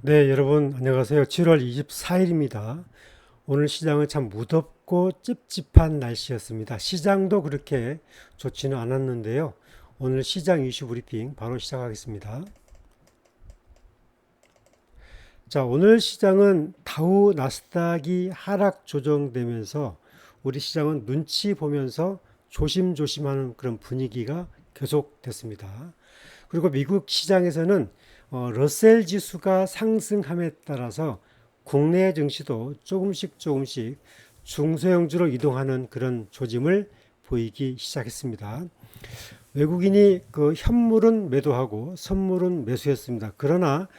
네, 여러분 안녕하세요. 7월 24일입니다. 오늘 시장은 참 무덥고 찝찝한 날씨였습니다. 시장도 그렇게 좋지는 않았는데요. 오늘 시장 이슈 브리핑 바로 시작하겠습니다. 자, 오늘 시장은 다우 나스닥이 하락 조정되면서 우리 시장은 눈치 보면서 조심조심하는 그런 분위기가 계속됐습니다. 그리고 미국 시장에서는 러셀 지수가 상승함에 따라서 국내 증시도 조금씩 중소형주로 이동하는 그런 조짐을 보이기 시작했습니다. 외국인이 그 현물은 매도하고 선물은 매수했습니다. 그러나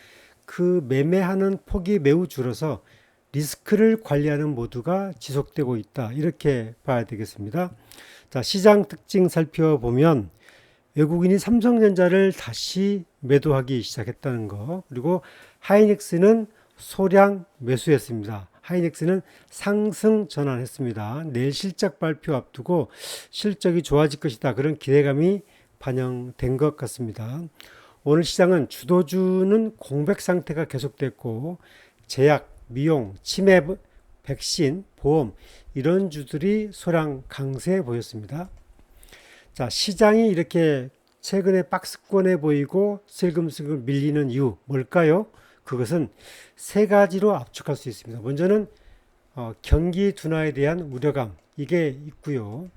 그 매매하는 폭이 매우 줄어서 리스크를 관리하는 모두가 지속되고 있다. 이렇게 봐야 되겠습니다. 자, 시장 특징 살펴보면 외국인이 삼성전자를 다시 매도하기 시작했다는 거. 그리고 하이닉스는 소량 매수했습니다. 하이닉스는 상승 전환했습니다. 내일 실적 발표 앞두고 실적이 좋아질 것이다. 그런 기대감이 반영된 것 같습니다. 오늘 시장은 주도주는 공백 상태가 계속됐고 제약, 미용, 치매, 백신, 보험 이런 주들이 소량 강세 보였습니다. 자, 시장이 이렇게 최근에 박스권에 보이고 슬금슬금 밀리는 이유 뭘까요? 그것은 세 가지로 압축할 수 있습니다. 먼저는 경기 둔화에 대한 우려감 이게 있고요.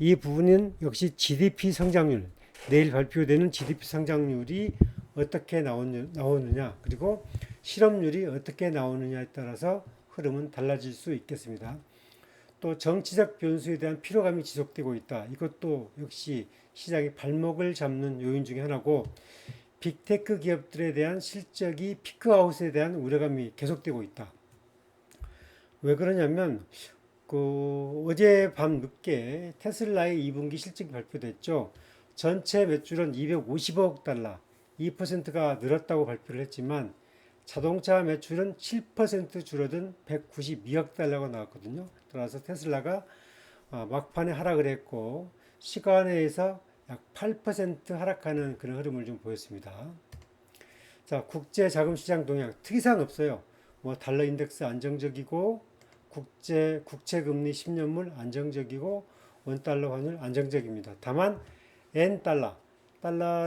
이 부분은 역시 GDP 성장률 내일 발표되는 GDP 성장률이 어떻게 나오느냐 그리고 실업률이 어떻게 나오느냐에 따라서 흐름은 달라질 수 있겠습니다. 또 정치적 변수에 대한 피로감이 지속되고 있다. 이것도 역시 시장의 발목을 잡는 요인 중에 하나고 빅테크 기업들에 대한 실적이 피크아웃에 대한 우려감이 계속되고 있다. 왜 그러냐면 어제 밤 늦게 테슬라의 2분기 실적이 발표됐죠. 전체 매출은 250억 달러, 2%가 늘었다고 발표를 했지만 자동차 매출은 7% 줄어든 192억 달러가 나왔거든요. 따라서 테슬라가 막판에 하락을 했고 시간에서 약 8% 하락하는 그런 흐름을 좀 보였습니다. 자, 국제 자금시장 동향 특이사항 없어요. 뭐 달러 인덱스 안정적이고 국채 금리 10년물 안정적이고 원달러 환율 안정적입니다. 다만 엔 달러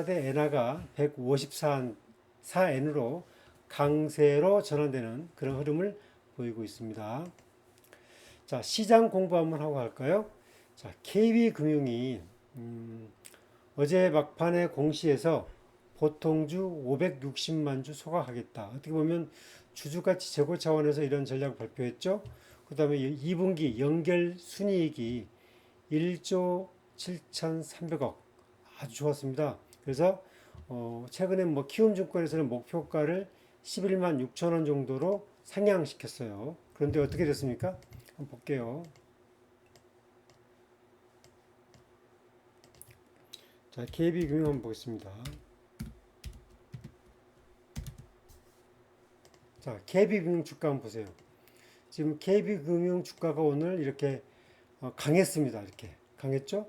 대 엔화가 154엔으로 강세로 전환되는 그런 흐름을 보이고 있습니다. 자, 시장 공부 한번 하고 갈까요? 자, KB금융이 어제 막판에 공시에서 보통주 560만 주 소각하겠다. 어떻게 보면 주주가치 제고 차원에서 이런 전략을 발표했죠. 그 다음에 2분기 연결 순이익이 1조 7,300억 아주 좋았습니다. 그래서 최근에 뭐 키움증권에서는 목표가를 11만 6천 원 정도로 상향시켰어요. 그런데 어떻게 됐습니까? 한번 볼게요. 자, KB금융 한번 보겠습니다. 자, KB금융 주가 한번 보세요. 지금 KB금융 주가가 오늘 이렇게 강했습니다. 이렇게 강했죠?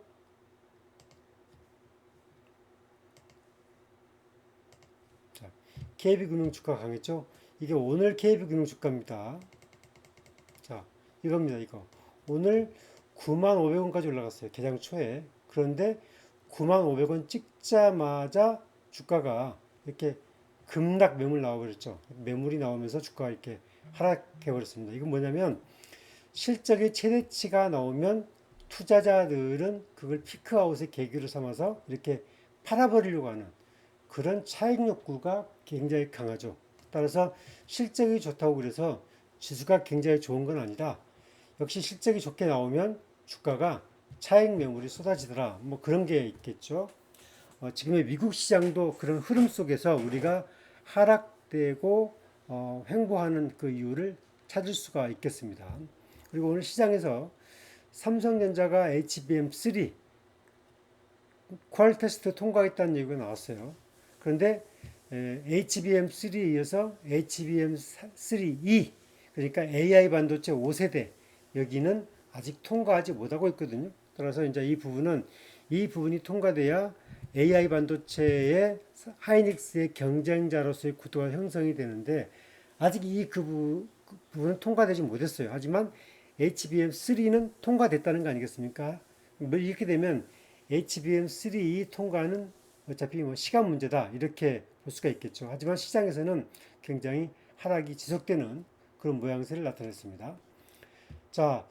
자, KB금융 주가 강했죠? 이게 오늘 KB금융 주가입니다. 자, 이겁니다. 이거 오늘 9만 500원까지 올라갔어요. 개장 초에. 그런데 9만 500원 찍자마자 주가가 이렇게 급락 매물 나와버렸죠. 매물이 나오면서 주가가 이렇게 하락해버렸습니다. 이건 뭐냐면 실적의 최대치가 나오면 투자자들은 그걸 피크아웃의 계기로 삼아서 이렇게 팔아버리려고 하는 그런 차익 욕구가 굉장히 강하죠. 따라서 실적이 좋다고 그래서 지수가 굉장히 좋은 건 아니다. 역시 실적이 좋게 나오면 주가가 차익 매물이 쏟아지더라. 뭐 그런 게 있겠죠. 지금의 미국 시장도 그런 흐름 속에서 우리가 하락되고 횡보하는 그 이유를 찾을 수가 있겠습니다. 그리고 오늘 시장에서 삼성전자가 HBM3 퀄 테스트 통과했다는 얘기가 나왔어요. 그런데 HBM3에 이어서 HBM3E 그러니까 AI 반도체 5세대 여기는 아직 통과하지 못하고 있거든요. 따라서 이제 이 부분이 통과돼야 AI 반도체의 하이닉스의 경쟁자로서의 구도가 형성이 되는데 아직 그 부분은 통과되지 못했어요. 하지만 HBM3는 통과됐다는 거 아니겠습니까? 뭐 이렇게 되면 HBM3 통과는 어차피 뭐 시간 문제다 이렇게 볼 수가 있겠죠. 하지만 시장에서는 굉장히 하락이 지속되는 그런 모양새를 나타냈습니다. 자,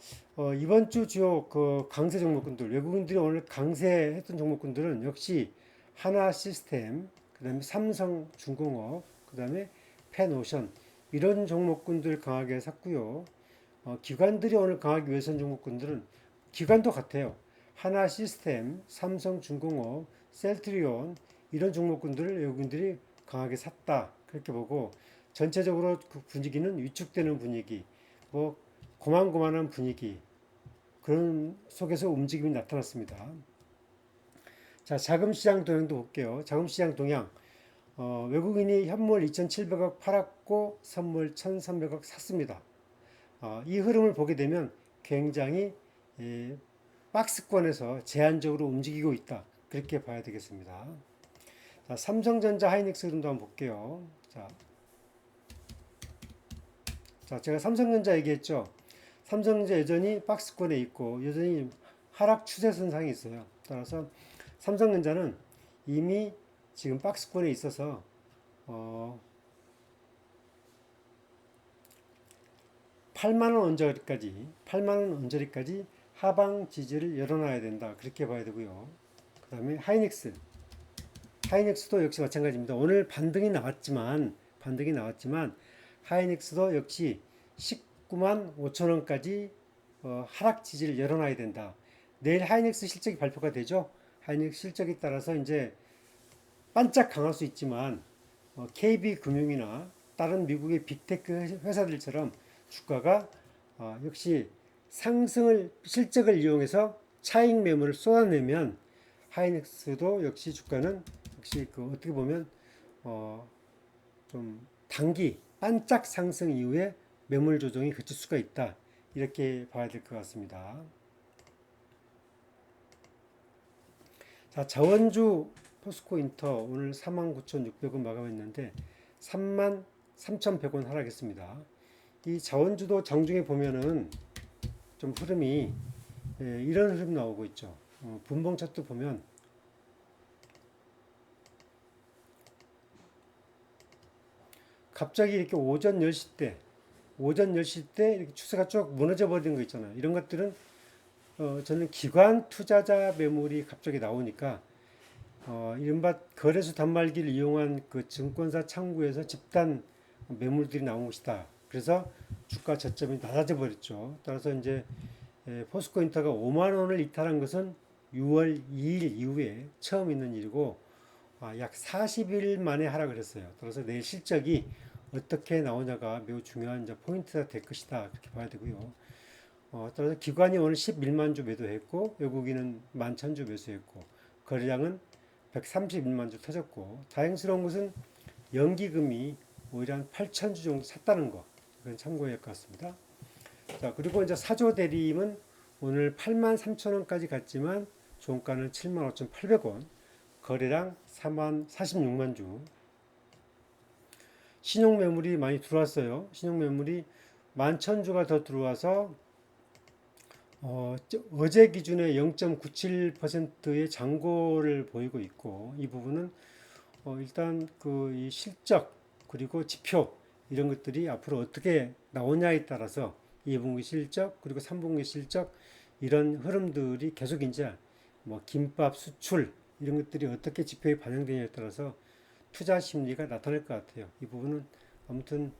이번 주 주요 그 강세 종목군들, 외국인들이 오늘 강세했던 종목군들은 역시 하나 시스템, 그다음에 삼성중공업, 그다음에 펜오션 이런 종목군들 강하게 샀고요. 기관들이 오늘 강하게 외선 종목군들은 기관도 같아요. 하나 시스템, 삼성중공업, 셀트리온 이런 종목군들을 외국인들이 강하게 샀다 그렇게 보고 전체적으로 그 분위기는 위축되는 분위기, 뭐 고만고만한 분위기 그런 속에서 움직임이 나타났습니다. 자, 자금시장 동향도 볼게요. 자금시장 동향 외국인이 현물 2,700억 팔았고 선물 1,300억 샀습니다. 이 흐름을 보게 되면 굉장히 박스권에서 제한적으로 움직이고 있다. 그렇게 봐야 되겠습니다. 자, 삼성전자 하이닉스 흐름도 한번 볼게요. 자, 제가 삼성전자 얘기했죠. 삼성전자 여전히 박스권에 있고 여전히 하락 추세선상에 있어요. 따라서 삼성전자는 이미 지금 박스권에 있어서 8만 원 언저리까지 하방 지지를 열어놔야 된다. 그렇게 봐야 되고요. 그다음에 하이닉스도 역시 마찬가지입니다. 오늘 반등이 나왔지만 하이닉스도 역시 19만 5천 원까지 하락 지지를 열어놔야 된다. 내일 하이닉스 실적이 발표가 되죠. 하이닉스 실적에 따라서 이제 반짝 강할 수 있지만 KB금융이나 다른 미국의 빅테크 회사들처럼 주가가 역시 실적을 이용해서 차익 매물을 쏟아내면 하이닉스도 역시 주가는 역시 그 어떻게 보면 좀 단기 반짝 상승 이후에 매물 조정이 그칠 수가 있다. 이렇게 봐야 될 것 같습니다. 자, 자원주 포스코 인터 오늘 49,600원 마감했는데 33,100원 하락했습니다. 이 자원주도 장중에 보면은 좀 흐름이 이런 흐름 나오고 있죠. 분봉 차트 보면 갑자기 이렇게 오전 10시 때 이렇게 추세가 쭉 무너져 버리는 거 있잖아요. 이런 것들은 저는 기관 투자자 매물이 갑자기 나오니까 이른바 거래소 단말기를 이용한 그 증권사 창구에서 집단 매물들이 나온 것이다. 그래서 주가 저점이 낮아져 버렸죠. 따라서 이제 포스코 인터가 5만 원을 이탈한 것은 6월 2일 이후에 처음 있는 일이고 약 40일 만에 하락을 했어요. 따라서 내일 실적이 어떻게 나오냐가 매우 중요한 이제 포인트가 될 것이다. 그렇게 봐야 되고요. 따라서 기관이 오늘 11만 주 매도했고 외국인은 11,000주 매수했고 거래량은 131만 주 터졌고 다행스러운 것은 연기금이 오히려 한 8,000주 정도 샀다는 거 이건 참고해야 할 것 같습니다. 자, 그리고 이제 사조 대리임은 오늘 8만 3천 원까지 갔지만 종가는 7만 5,800원, 거래량 46만 주. 신용 매물이 많이 들어왔어요. 신용 매물이 11,000주가 더 들어와서 어제 기준에 0.97%의 잔고를 보이고 있고 이 부분은 일단 그 이 실적 그리고 지표 이런 것들이 앞으로 어떻게 나오냐에 따라서 2분기 실적 그리고 3분기 실적 이런 흐름들이 계속 이제 뭐 김밥 수출 이런 것들이 어떻게 지표에 반영되냐에 따라서 투자 심리가 나타날 것 같아요. 이 부분은 아무튼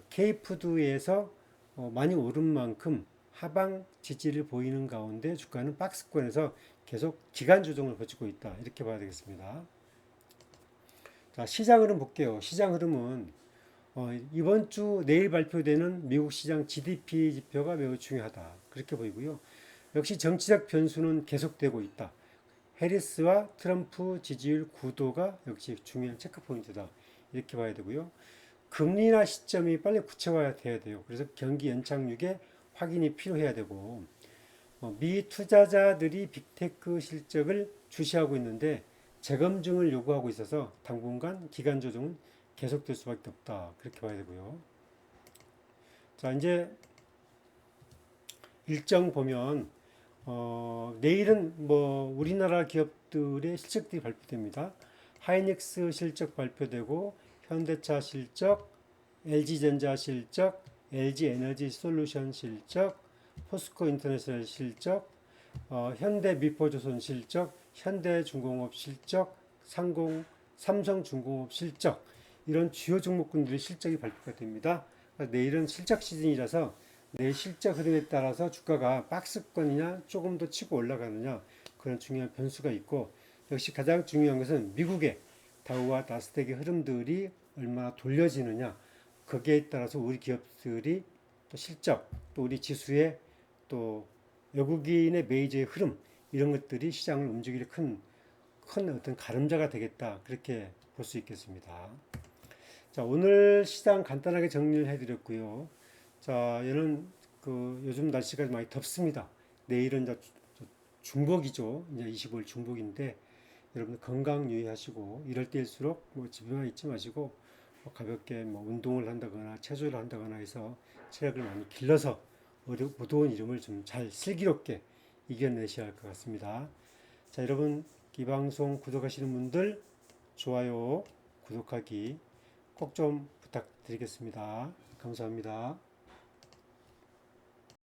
K푸드에서 많이 오른 만큼 하방 지지를 보이는 가운데 주가는 박스권에서 계속 기간 조정을 거치고 있다. 이렇게 봐야 되겠습니다. 자, 시장 흐름 볼게요. 시장 흐름은 이번 주 내일 발표되는 미국 시장 GDP 지표가 매우 중요하다. 그렇게 보이고요. 역시 정치적 변수는 계속되고 있다. 해리스와 트럼프 지지율 구도가 역시 중요한 체크 포인트다. 이렇게 봐야 되고요. 금리나 시점이 빨리 구체화돼야 돼요. 그래서 경기 연착륙에 확인이 필요해야 되고 미 투자자들이 빅테크 실적을 주시하고 있는데 재검증을 요구하고 있어서 당분간 기간 조정은 계속될 수밖에 없다. 그렇게 봐야 되고요. 자, 이제 일정 보면 내일은 뭐 우리나라 기업들의 실적들이 발표됩니다. 하이닉스 실적 발표되고 현대차 실적, LG전자 실적, LG에너지 솔루션 실적, 포스코 인터내셔널 실적, 현대미포조선 실적, 현대중공업 실적, 삼성중공업 실적 이런 주요 종목군들의 실적이 발표가 됩니다. 내일은 실적 시즌이라서 내 실적 흐름에 따라서 주가가 박스권이냐 조금 더 치고 올라가느냐 그런 중요한 변수가 있고 역시 가장 중요한 것은 미국의 다우와 나스닥의 흐름들이 얼마나 돌려지느냐 거기에 따라서 우리 기업들이 또 실적 또 우리 지수의 또 외국인의 메이저의 흐름 이런 것들이 시장을 움직일 큰 어떤 가름자가 되겠다 그렇게 볼 수 있겠습니다. 자, 오늘 시장 간단하게 정리를 해드렸고요. 자, 얘는 그 요즘 날씨가 많이 덥습니다. 내일은 이제 중복이죠. 이제 25일 중복인데 여러분 건강 유의하시고 이럴 때일수록 뭐 집에만 있지 마시고 뭐 가볍게 뭐 운동을 한다거나 체조를 한다거나 해서 체력을 많이 길러서 무더운 이름을 좀 잘 슬기롭게 이겨내셔야 할 것 같습니다. 자, 여러분 이 방송 구독하시는 분들 좋아요, 구독하기 꼭 좀 부탁드리겠습니다. 감사합니다.